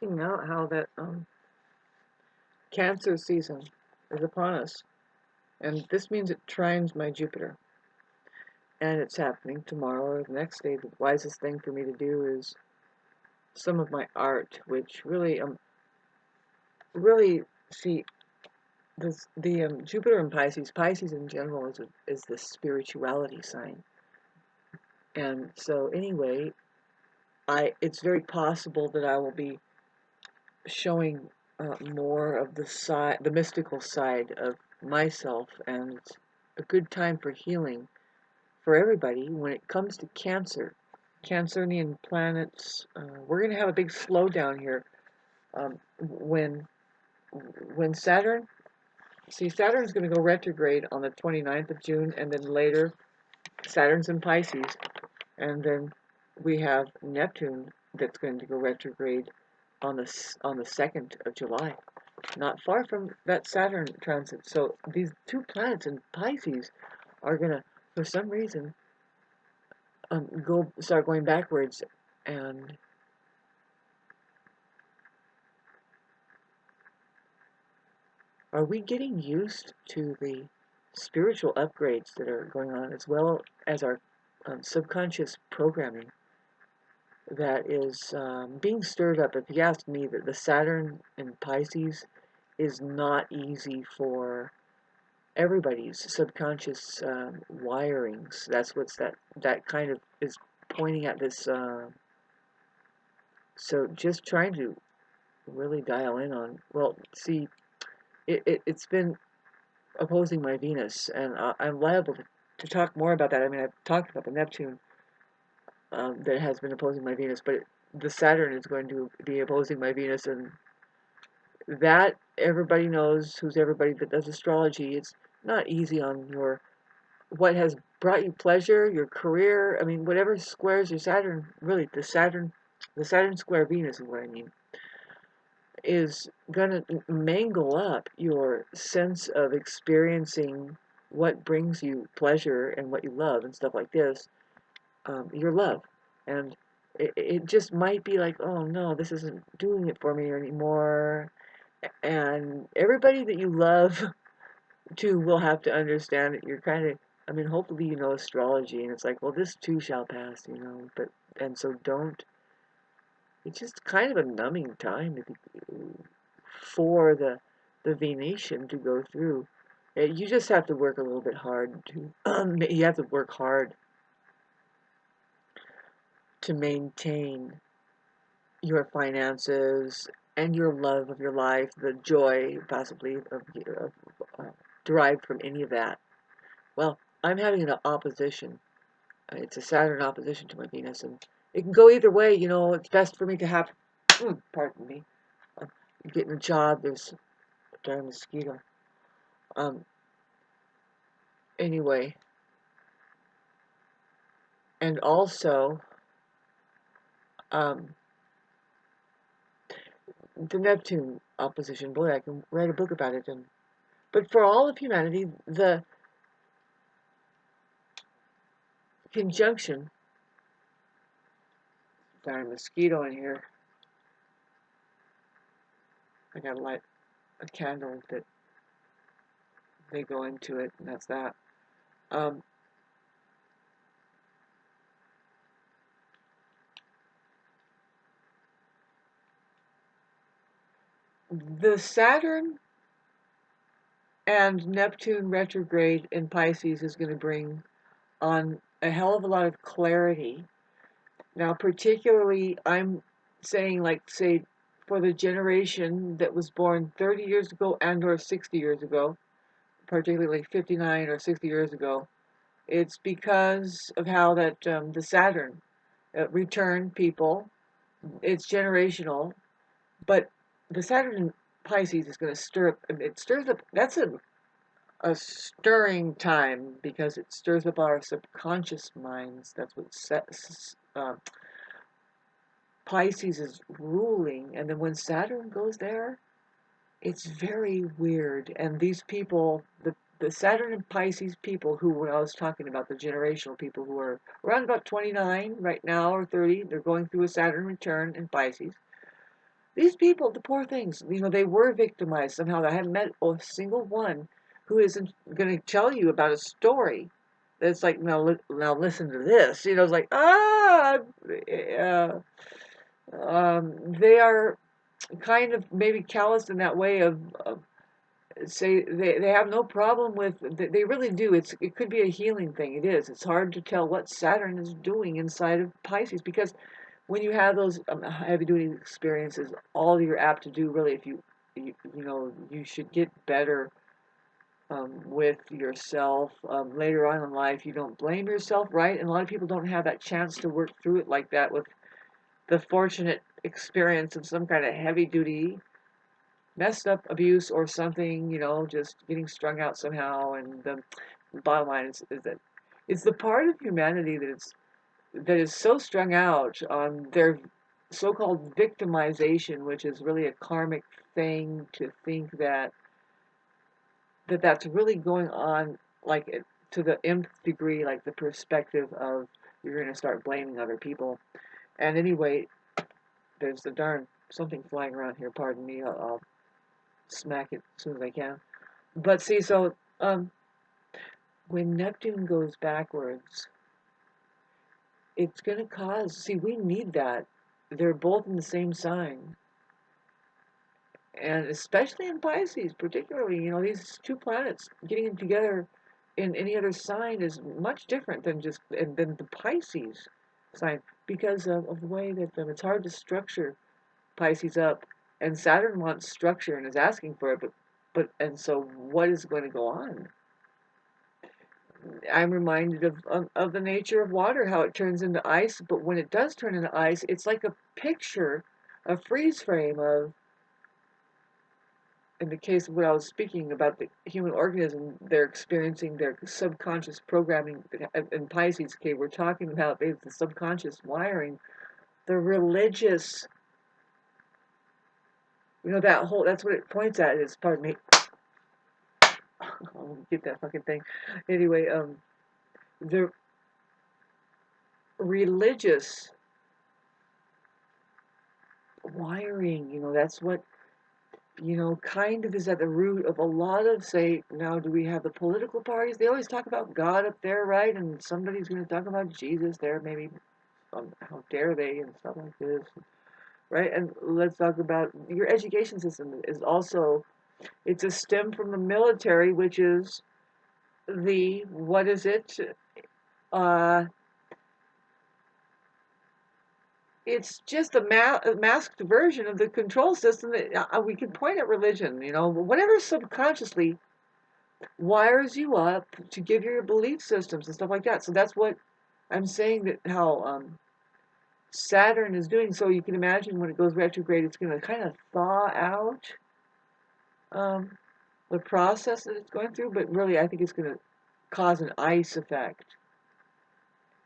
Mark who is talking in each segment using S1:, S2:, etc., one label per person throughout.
S1: out how that Cancer season is upon us, and this means it trines my Jupiter, and it's happening tomorrow or the next day. The wisest thing for me to do is some of my art, which really see this the Jupiter in Pisces. Pisces in general is the spirituality sign, and so anyway, I it's very possible that I will be showing more of the mystical side of myself, and it's a good time for healing for everybody when it comes to Cancer. Cancerian planets, we're going to have a big slowdown here um, when Saturn. See, Saturn's going to go retrograde on the 29th of June, and then later Saturn's in Pisces, and then we have Neptune that's going to go retrograde on the 2nd of July, not far from that Saturn transit. So these two planets in Pisces are going to, for some reason, start going backwards. And are we getting used to the spiritual upgrades that are going on, as well as our subconscious programming that is being stirred up? If you ask me, that the Saturn in Pisces is not easy for everybody's subconscious wirings. That's what's that kind of is pointing at this. So just trying to really dial in on. Well, see, it's been opposing my Venus, and I'm liable to talk more about that. I mean, I've talked about the Neptune that has been opposing my Venus, but the Saturn is going to be opposing my Venus, and that everybody knows who's everybody that does astrology. It's not easy on your what has brought you pleasure, your career. I mean, whatever squares your Saturn, really the Saturn square Venus is what I mean, is gonna mangle up your sense of experiencing what brings you pleasure and what you love and stuff like this. Your love, and it just might be like, oh no, this isn't doing it for me anymore. And everybody that you love too will have to understand that you're kind of, I mean, hopefully you know astrology, and it's like, well, this too shall pass, but, and so don't, it's just kind of a numbing time for the Venetian to go through. You just have to work a little bit hard to, you have to work hard to maintain your finances and your love of your life, the joy possibly of derived from any of that. Well, I'm having an opposition. It's a Saturn opposition to my Venus, and it can go either way. It's best for me to have, pardon me, uh, getting a job. There's a darn mosquito. Um, anyway, and also, um, the Neptune opposition. Boy, I can write a book about it. But for all of humanity, the conjunction, darn mosquito in here. I gotta light a candle that they go into it, and that's that. Um, the Saturn and Neptune retrograde in Pisces is going to bring on a hell of a lot of clarity. Now, particularly, I'm saying, like, say, for the generation that was born 30 years ago and or 60 years ago, particularly 59 or 60 years ago, it's because of how that the Saturn returned people. It's generational, but the Saturn in Pisces is going to stir up. It stirs up. That's a stirring time because it stirs up our subconscious minds. That's what Pisces is ruling. And then when Saturn goes there, it's very weird. And these people, the Saturn and Pisces people who, when I was talking about the generational people who are around about 29 right now or 30, they're going through a Saturn return in Pisces. These people, the poor things, they were victimized somehow. I haven't met a single one who isn't going to tell you about a story that's like, now listen to this. It's like, uh, they are kind of maybe calloused in that way of say they have no problem with, they really do. It could be a healing thing. It is. It's hard to tell what Saturn is doing inside of Pisces, because when you have those heavy duty experiences, all you're apt to do really, if you should get better with yourself later on in life. You don't blame yourself, right? And a lot of people don't have that chance to work through it like that with the fortunate experience of some kind of heavy duty messed up abuse or something, just getting strung out somehow. And the bottom line is that it's the part of humanity that is so strung out on their so-called victimization, which is really a karmic thing, to think that's really going on, like, to the nth degree, like the perspective of you're going to start blaming other people. And anyway, there's the darn something flying around here. Pardon me. I'll smack it as soon as I can. But see, so when Neptune goes backwards, it's going to cause. See, we need that. They're both in the same sign, and especially in Pisces, particularly, these two planets getting together in any other sign is much different than than the Pisces sign, because of the way that it's hard to structure Pisces up, and Saturn wants structure and is asking for it, and so what is going to go on? I'm reminded of the nature of water, how it turns into ice, but when it does turn into ice, it's like a picture, a freeze frame of, in the case of what I was speaking about, the human organism, they're experiencing their subconscious programming. In Pisces, okay, we're talking about the subconscious wiring, the religious, that's what it points at, is, pardon me, I'll get that fucking thing. Anyway, the religious wiring, that's what, kind of is at the root of a lot of, say, now do we have the political parties? They always talk about God up there, right? And somebody's going to talk about Jesus there, maybe, how dare they, and stuff like this, right? And let's talk about your education system is also, it's a stem from the military, which is what is it? Uh, it's just a masked version of the control system that we can point at religion, whatever subconsciously wires you up to give you your belief systems and stuff like that. So that's what I'm saying, that how Saturn is doing. So you can imagine when it goes retrograde, it's going to kind of thaw out um, the process that it's going through. But really, I think it's going to cause an ice effect.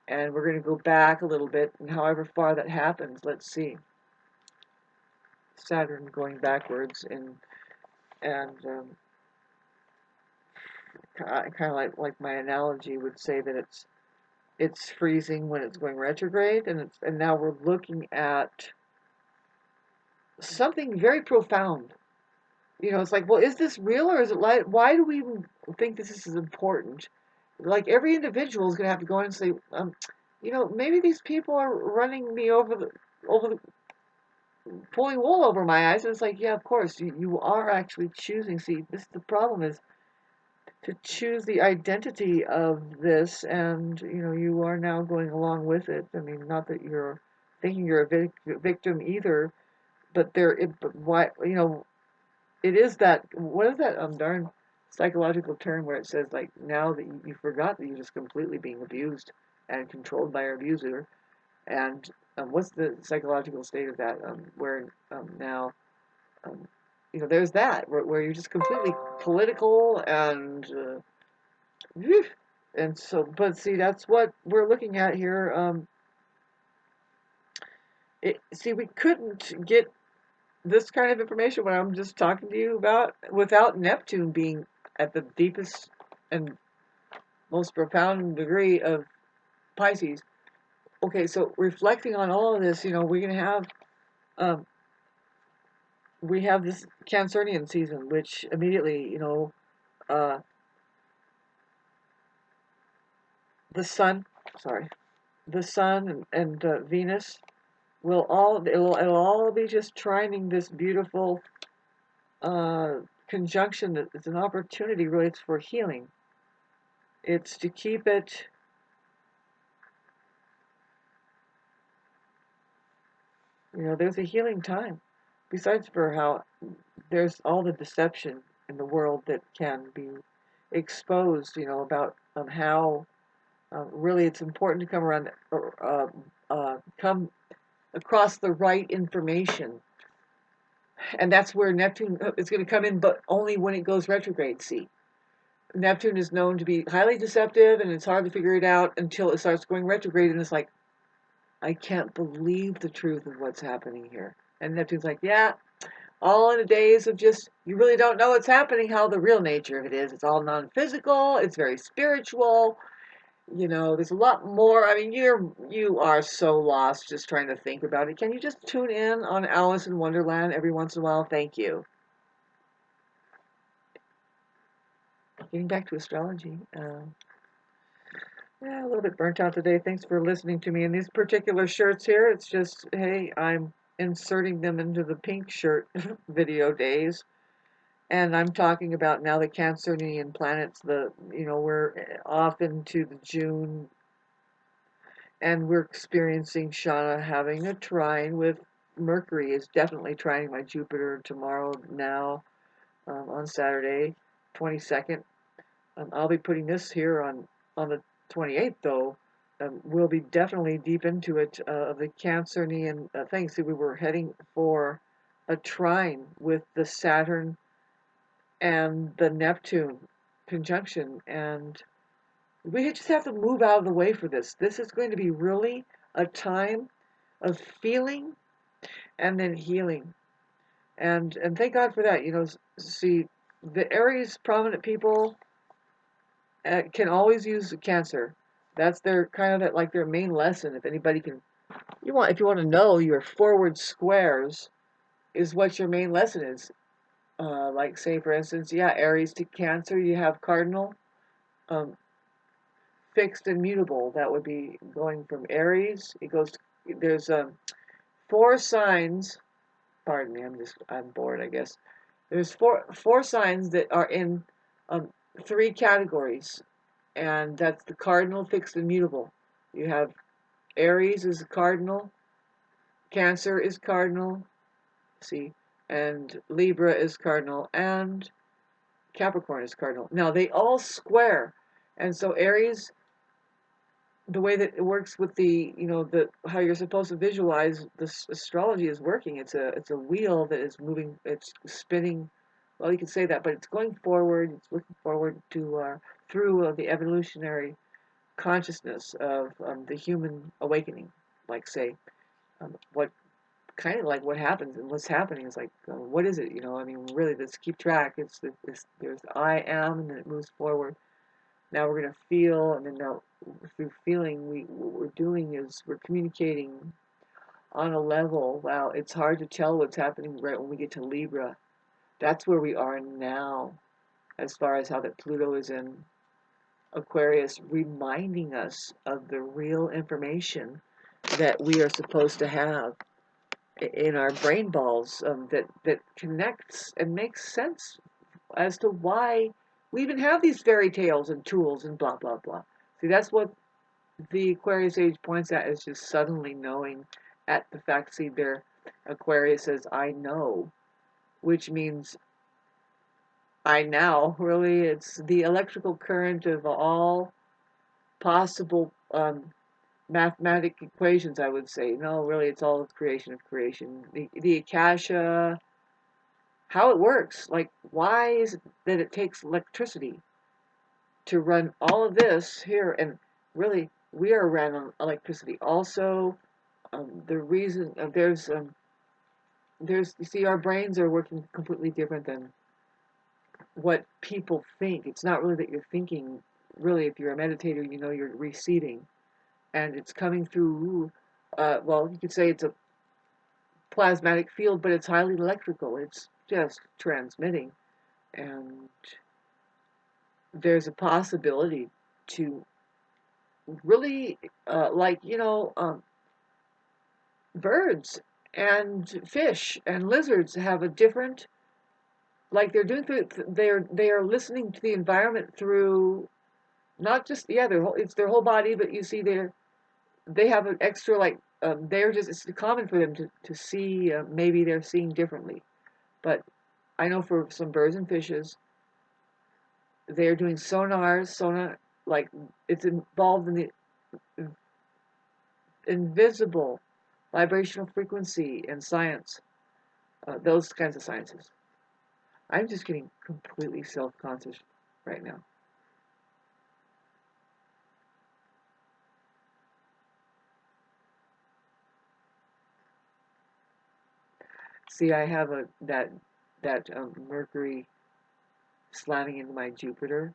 S1: And we're going to go back a little bit, and however far that happens, let's see. Saturn going backwards, and kind of like my analogy would say that it's freezing when it's going retrograde, and now we're looking at something very profound. It's like, well, is this real, or is it like, why do we even think this is important? Like, every individual is going to have to go in and say, maybe these people are running me over the pulling wool over my eyes. And it's like, yeah, of course, you are actually choosing. See, the problem is to choose the identity of this, and you are now going along with it. I mean, not that you're thinking you're a victim either, but but why, it is that, what is that darn psychological term where it says, like, now that you forgot that you're just completely being abused and controlled by your abuser. And what's the psychological state of that, where now um, there's that where you're just completely political, and so, but see, that's what we're looking at here. See, we couldn't get this kind of information, what I'm just talking to you about, without Neptune being at the deepest and most profound degree of Pisces. Okay, so reflecting on all of this, we're going to have um, we have this Cancerian season, which immediately, uh, the sun, sorry, the sun and Venus it'll all be just trining this beautiful uh, conjunction that is an opportunity really it's for healing. It's to keep it, there's a healing time. Besides for how there's all the deception in the world that can be exposed, about how really it's important to come across the right information. And that's where Neptune is going to come in, but only when it goes retrograde. See, Neptune is known to be highly deceptive, and it's hard to figure it out until it starts going retrograde, and it's like, I can't believe the truth of what's happening here. And Neptune's like, yeah, all in the days of just, you really don't know what's happening, how the real nature of it is. It's all non-physical, it's very spiritual. There's a lot more. I mean, you are so lost just trying to think about it. Can you just tune in on Alice in Wonderland every once in a while? Thank you. Getting back to astrology. Yeah, a little bit burnt out today. Thanks for listening to me. In these particular shirts here, it's just, hey, I'm inserting them into the pink shirt video days. And I'm talking about now the Cancerian planets, we're off into the June, and we're experiencing Shauna having a trine with Mercury is definitely trining my Jupiter tomorrow now, on Saturday, 22nd. I'll be putting this here on the 28th, though. We'll be definitely deep into it, of the Cancerian thing. See, we were heading for a trine with the Saturn and the Neptune conjunction, and we just have to move out of the way for this. This is going to be really a time of feeling and then healing, and thank God for that. See, the Aries prominent people can always use Cancer. That's their kind of like their main lesson. If anybody can, if you want to know your forward squares, is what your main lesson is. Like say for instance, yeah, Aries to Cancer, you have cardinal, um, fixed and mutable. That would be going from Aries. It goes. There's 4 signs. Pardon me. I'm bored. I guess there's four signs that are in um, 3 categories, and that's the cardinal, fixed, and mutable. You have Aries is cardinal, Cancer is cardinal. See, and Libra is cardinal, and Capricorn is cardinal. Now they all square, and so Aries, the way that it works with the how you're supposed to visualize this astrology is working. It's a wheel that is moving. It's spinning. Well, you can say that, but it's going forward. It's looking forward to through the evolutionary consciousness of the human awakening. Like say, what kind of like what happens and what's happening is like what is it? I mean, really, let's keep track. There's I am, and then it moves forward. Now we're going to feel, and then now through feeling, what we're doing is we're communicating on a level. Wow, it's hard to tell what's happening right when we get to Libra. That's where we are now, as far as how that Pluto is in Aquarius, reminding us of the real information that we are supposed to have in our brain balls, that connects and makes sense as to why we even have these fairy tales and tools and blah blah blah. See, that's what the Aquarius age points at, is just suddenly knowing at the fact. See, there Aquarius says I know, which means I now really it's the electrical current of all possible mathematic equations, I would say. No, really, it's all creation of creation. The Akasha, how it works. Like, why is it that it takes electricity to run all of this here? And really, we are ran on electricity. Also, the reason you see, our brains are working completely different than what people think. It's not really that you're thinking. Really, if you're a meditator, you're receiving, and it's coming through. Well, you could say it's a plasmatic field, but it's highly electrical. It's just transmitting. And there's a possibility to really, like, birds and fish and lizards have a different, like they are listening to the environment through not just, yeah, it's their whole body, but you see they have an extra, like, they're just, it's common for them to see, maybe they're seeing differently. But I know for some birds and fishes, they're doing sonar, like, it's involved in the invisible vibrational frequency and science, those kinds of sciences. I'm just getting completely self-conscious right now. See, I have that Mercury slamming into my Jupiter.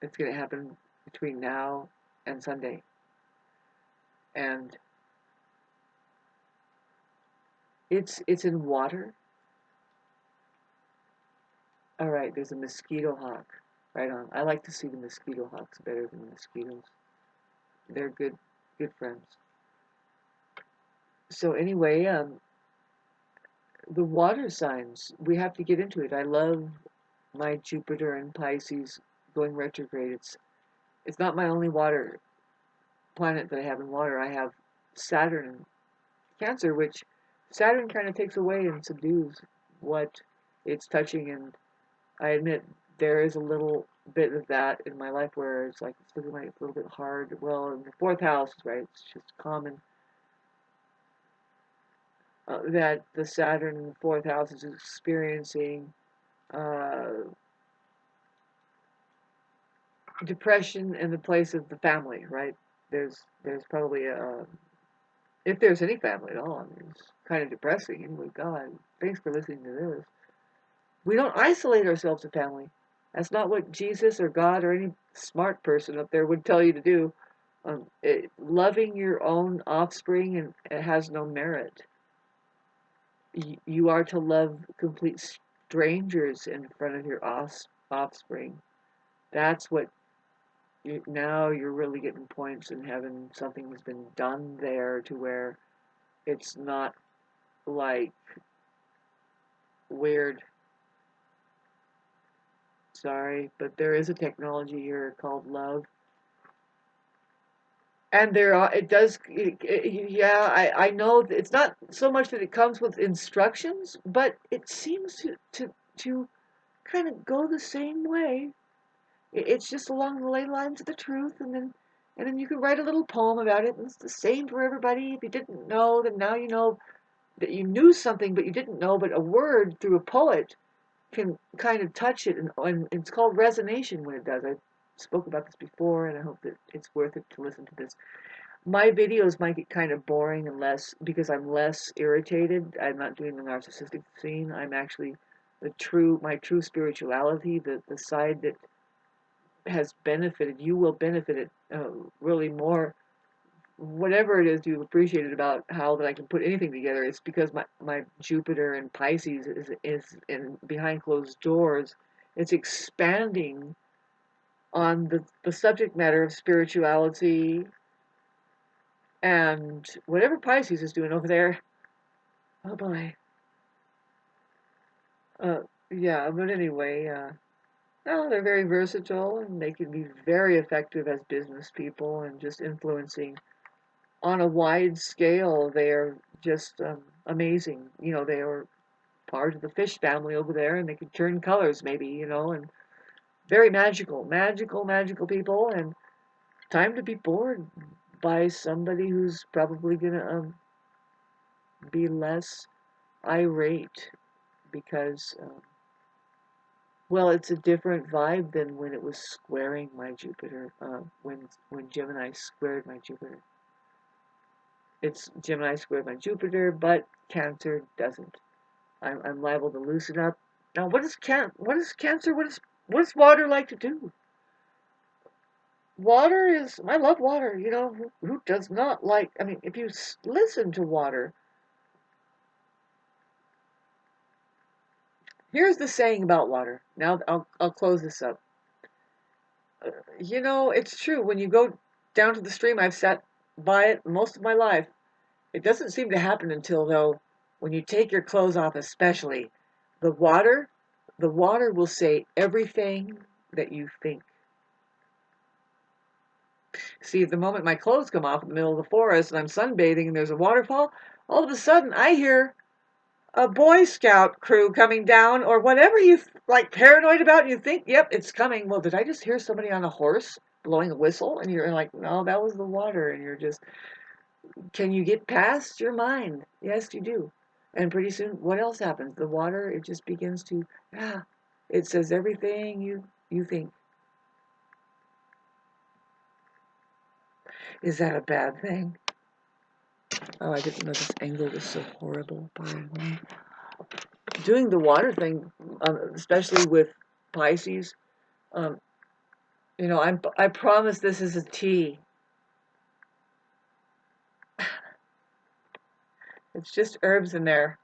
S1: It's going to happen between now and Sunday. And it's in water. All right, there's a mosquito hawk. Right on. I like to see the mosquito hawks better than the mosquitoes. They're good friends. So anyway, the water signs, we have to get into it. I love my Jupiter and Pisces going retrograde. It's not my only water planet that I have in water. I have Saturn and Cancer, which Saturn kind of takes away and subdues what it's touching. And I admit there is a little bit of that in my life where it's like it's looking like it's a little bit hard. Well, in the fourth house, right? It's just common that the Saturn in the fourth house is experiencing uh, depression in the place of the family, right? There's probably a, if there's any family at all. I mean, it's kind of depressing. Anyway, God, thanks for listening to this. We don't isolate ourselves to family. That's not what Jesus or God or any smart person up there would tell you to do. Loving your own offspring, and it has no merit. You are to love complete strangers in front of your offspring. That's what now you're really getting points in heaven. Something has been done there to where it's not like weird. Sorry, but there is a technology here called love, and there are, it does, yeah, I know it's not so much that it comes with instructions, but it seems to kind of go the same way. It's just along the ley lines of the truth, and then you can write a little poem about it, and it's the same for everybody. If you didn't know, then now you know that you knew something, but you didn't know. But a word through a poet can kind of touch it, and it's called resonation when it does. I spoke about this before, and I hope that it's worth it to listen to this. My videos might get kind of boring and less because I'm less irritated. I'm not doing the narcissistic scene. I'm actually my true spirituality, the side that has benefited. You will benefit it really more. Whatever it is you appreciated about how that I can put anything together, it's because my Jupiter and Pisces is in behind closed doors. It's expanding on the subject matter of spirituality and whatever Pisces is doing over there. Oh boy. Uh, yeah, but anyway, no, they're very versatile and they can be very effective as business people and just influencing on a wide scale. They are just amazing. They are part of the fish family over there, and they can turn colors, maybe, and very magical, magical, magical people. And time to be bored by somebody who's probably gonna be less irate because, well, it's a different vibe than when it was squaring my Jupiter. When Gemini squared my Jupiter. It's Gemini squared my Jupiter, but Cancer doesn't. I'm liable to loosen up. Now, what is Cancer? What does water like to do? Water is, I love water. You know, who does not like, I mean, if you listen to water, here's the saying about water. Now I'll close this up. You know, it's true. When you go down to the stream, I've sat by it most of my life. It doesn't seem to happen until, though, when you take your clothes off, especially, the water, the water will say everything that you think. See, the moment my clothes come off in the middle of the forest and I'm sunbathing and there's a waterfall, all of a sudden I hear a Boy Scout crew coming down or whatever you like paranoid about and you think, yep, it's coming. Well, did I just hear somebody on a horse blowing a whistle? And you're like, no, that was the water. And you're just, can you get past your mind? Yes, you do. And pretty soon, what else happens? The water, it just begins to, yeah, it says everything you think. Is that a bad thing? Oh, I didn't know this angle was so horrible. Pardon me. Doing the water thing, especially with Pisces, um, you know, I promise this is a tea. It's just herbs in there.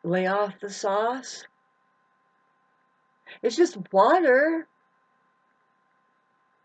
S1: Lay off the sauce. It's just water.